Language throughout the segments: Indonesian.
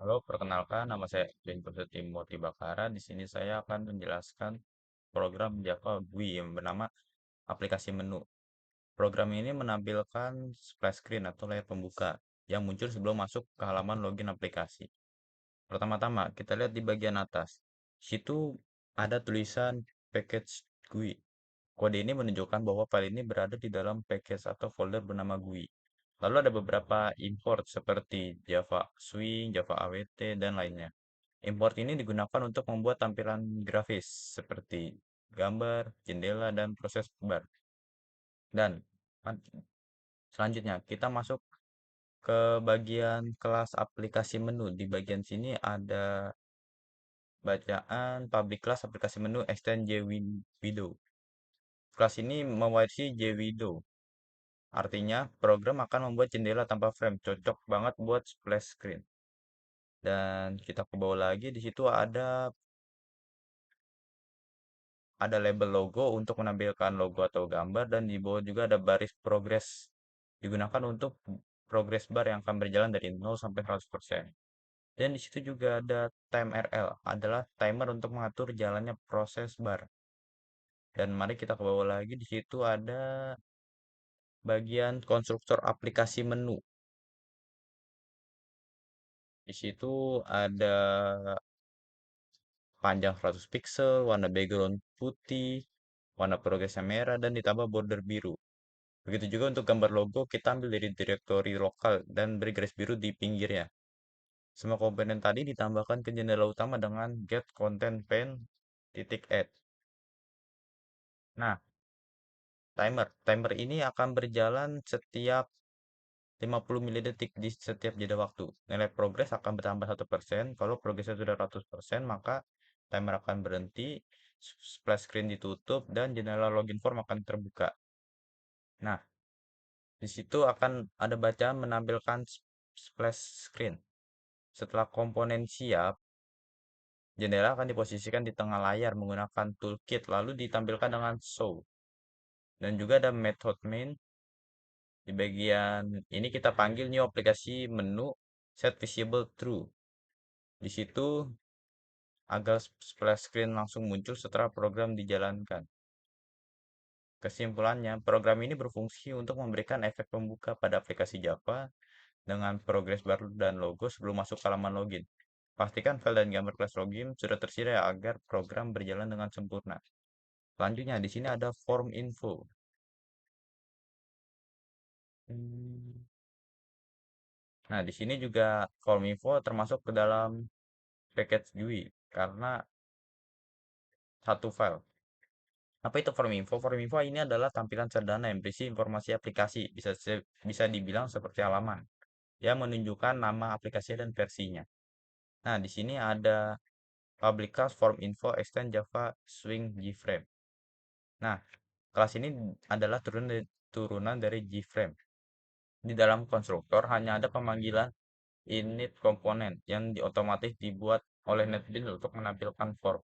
Halo, perkenalkan nama saya Denko Timothy Bakara. Di sini saya akan menjelaskan program Java GUI yang bernama aplikasi menu. Program ini menampilkan splash screen atau layar pembuka yang muncul sebelum masuk ke halaman login aplikasi. Pertama-tama, kita lihat di bagian atas. Situ ada tulisan package GUI. Kode ini menunjukkan bahwa file ini berada di dalam package atau folder bernama GUI. Lalu ada beberapa import seperti Java Swing, Java AWT, dan lainnya. Import ini digunakan untuk membuat tampilan grafis seperti gambar, jendela, dan proses bar. Dan selanjutnya kita masuk ke bagian kelas aplikasi menu. Di bagian sini ada bacaan public class aplikasi menu extend JWindow. Kelas ini mewarisi JWindow. Artinya program akan membuat jendela tanpa frame, cocok banget buat splash screen. Dan kita ke bawah lagi, di situ ada label logo untuk menampilkan logo atau gambar, dan di bawah juga ada baris progress digunakan untuk progress bar yang akan berjalan dari 0 sampai 100%. Dan di situ juga ada timerl, adalah timer untuk mengatur jalannya proses bar. Dan mari kita ke bawah lagi, di situ ada bagian konstruktor aplikasi menu. Di situ ada panjang 100 pixel, warna background putih, warna progresnya merah, dan ditambah border biru. Begitu juga untuk gambar logo, kita ambil dari direktori lokal dan beri garis biru di pinggirnya. Semua komponen tadi ditambahkan ke jendela utama dengan get content pane titik add. Nah, timer ini akan berjalan setiap 50 milidetik di setiap jeda waktu. Nilai progres akan bertambah 1%. Kalau progresnya sudah 100%, maka timer akan berhenti, splash screen ditutup, dan jendela login form akan terbuka. Nah, di situ akan ada bacaan menampilkan splash screen. Setelah komponen siap, jendela akan diposisikan di tengah layar menggunakan toolkit, lalu ditampilkan dengan show. Dan juga ada method main. Di bagian ini kita panggil new aplikasi menu set visible true. Di situ agar splash screen langsung muncul setelah program dijalankan. Kesimpulannya, program ini berfungsi untuk memberikan efek pembuka pada aplikasi Java dengan progres baru dan logo sebelum masuk halaman login. Pastikan file dan gambar kelas login sudah tersedia agar program berjalan dengan sempurna. Selanjutnya, di sini ada form info. Hmm. Nah, di sini juga form info termasuk ke dalam package GUI karena satu file. Apa itu form info? Form info ini adalah tampilan sederhana yang berisi informasi aplikasi, bisa dibilang seperti halaman, yang menunjukkan nama aplikasi dan versinya. Nah, di sini ada public class form info extend Java Swing JFrame. Nah, kelas ini adalah turunan dari JFrame. Di dalam konstruktor hanya ada pemanggilan init komponen yang otomatis dibuat oleh NetBeans untuk menampilkan form.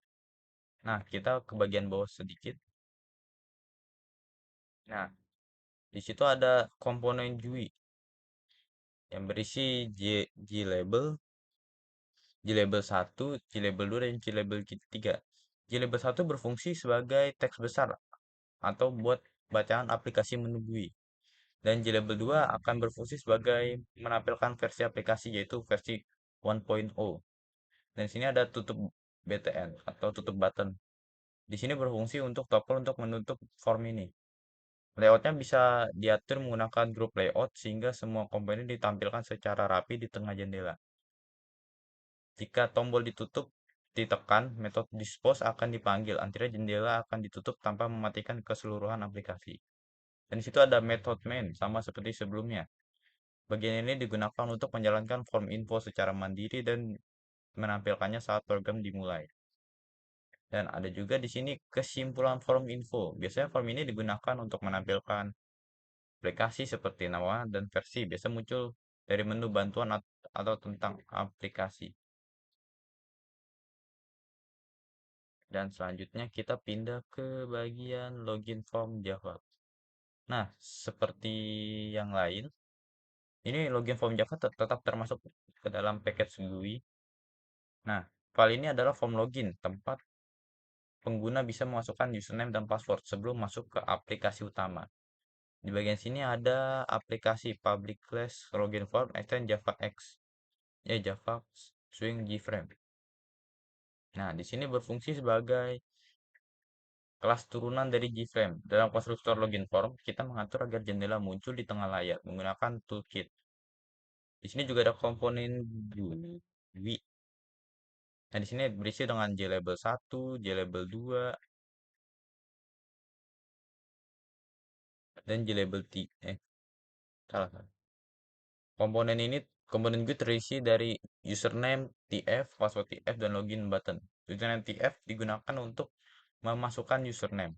Nah, kita ke bagian bawah sedikit. Nah, di situ ada komponen GUI yang berisi JLabel, JLabel 1, JLabel 2, dan JLabel 3. JLabel 1 berfungsi sebagai teks besar atau buat bacaan aplikasi menu GUI. Dan JLabel 2 akan berfungsi sebagai menampilkan versi aplikasi yaitu versi 1.0. Dan sini ada tutup BTN atau tutup button. Di sini berfungsi untuk tombol untuk menutup form ini. Layoutnya bisa diatur menggunakan group layout sehingga semua komponen ditampilkan secara rapi di tengah jendela. Jika tombol ditutup ditekan, metode dispose akan dipanggil. Artinya jendela akan ditutup tanpa mematikan keseluruhan aplikasi. Dan di situ ada method main sama seperti sebelumnya. Bagian ini digunakan untuk menjalankan form info secara mandiri dan menampilkannya saat program dimulai. Dan ada juga di sini kesimpulan form info. Biasanya form ini digunakan untuk menampilkan aplikasi seperti nama dan versi. Biasa muncul dari menu bantuan atau tentang aplikasi. Dan selanjutnya kita pindah ke bagian login form Java. Nah, seperti yang lain, ini login form Java tetap termasuk ke dalam package GUI. Nah, file ini adalah form login, tempat pengguna bisa memasukkan username dan password sebelum masuk ke aplikasi utama. Di bagian sini ada aplikasi public class login form extend JavaX, Java Swing JFrame. Nah, di sini berfungsi sebagai kelas turunan dari JFrame. Dalam konstruktor login form, kita mengatur agar jendela muncul di tengah layar menggunakan toolkit. Di sini juga ada komponen GUI. Nah, di sini berisi dengan JLabel 1, JLabel 2, dan JLabel 3. Salah, salah. Komponen GUI terisi dari username TF, password TF, dan login button. Username TF digunakan untuk memasukkan username.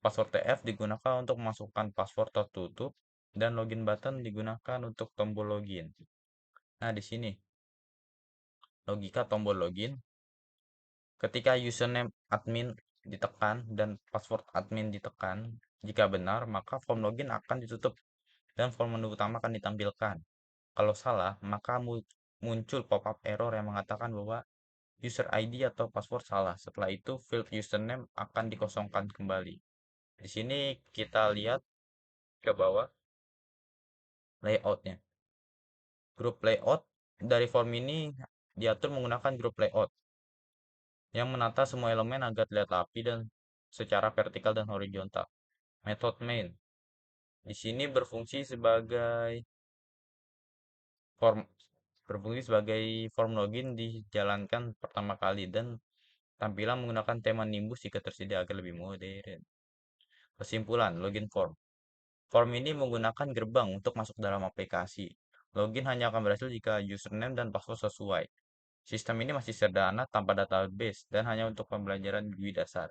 Password TF digunakan untuk memasukkan password tertutup, dan login button digunakan untuk tombol login. Nah, di sini logika tombol login. Ketika username admin ditekan dan password admin ditekan, jika benar, maka form login akan ditutup dan form menu utama akan ditampilkan. Kalau salah, maka muncul pop-up error yang mengatakan bahwa user ID atau password salah. Setelah itu, field username akan dikosongkan kembali. Di sini kita lihat ke bawah layoutnya. Grup layout dari form ini diatur menggunakan grup layout yang menata semua elemen agar terlihat rapi dan secara vertikal dan horizontal. Method main di sini form berfungsi sebagai form login dijalankan pertama kali dan tampilan menggunakan tema Nimbus jika tersedia agar lebih modern. Kesimpulan, login form. Form ini menggunakan gerbang untuk masuk dalam aplikasi. Login hanya akan berhasil jika username dan password sesuai. Sistem ini masih sederhana tanpa database dan hanya untuk pembelajaran GUI dasar.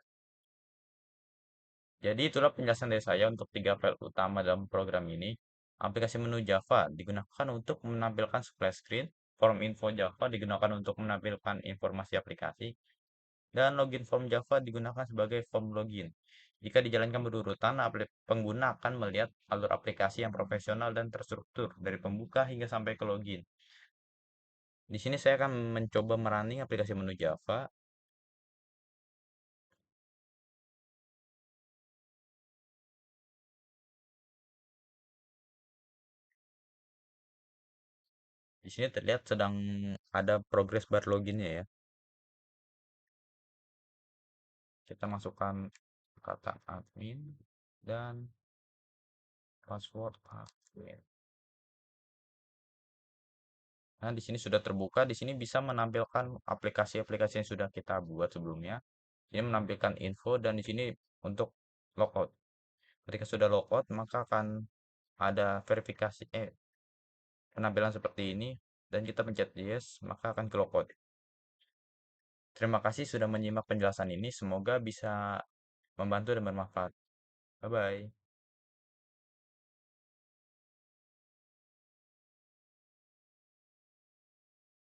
Jadi itulah penjelasan dari saya untuk tiga file utama dalam program ini. Aplikasi menu Java digunakan untuk menampilkan splash screen, form info Java digunakan untuk menampilkan informasi aplikasi, dan login form Java digunakan sebagai form login. Jika dijalankan berurutan, pengguna akan melihat alur aplikasi yang profesional dan terstruktur dari pembuka hingga sampai ke login. Di sini saya akan mencoba merunning aplikasi menu Java. Di sini terlihat sedang ada progress bar loginnya ya. Kita masukkan kata admin dan password admin. Nah, di sini sudah terbuka. Di sini bisa menampilkan aplikasi-aplikasi yang sudah kita buat sebelumnya. Ini menampilkan info dan di sini untuk logout. Ketika sudah logout, maka akan ada verifikasi penampilan seperti ini dan kita pencet yes, maka akan ke logout. Terima kasih sudah menyimak penjelasan ini. Semoga bisa membantu dan bermanfaat. Bye bye.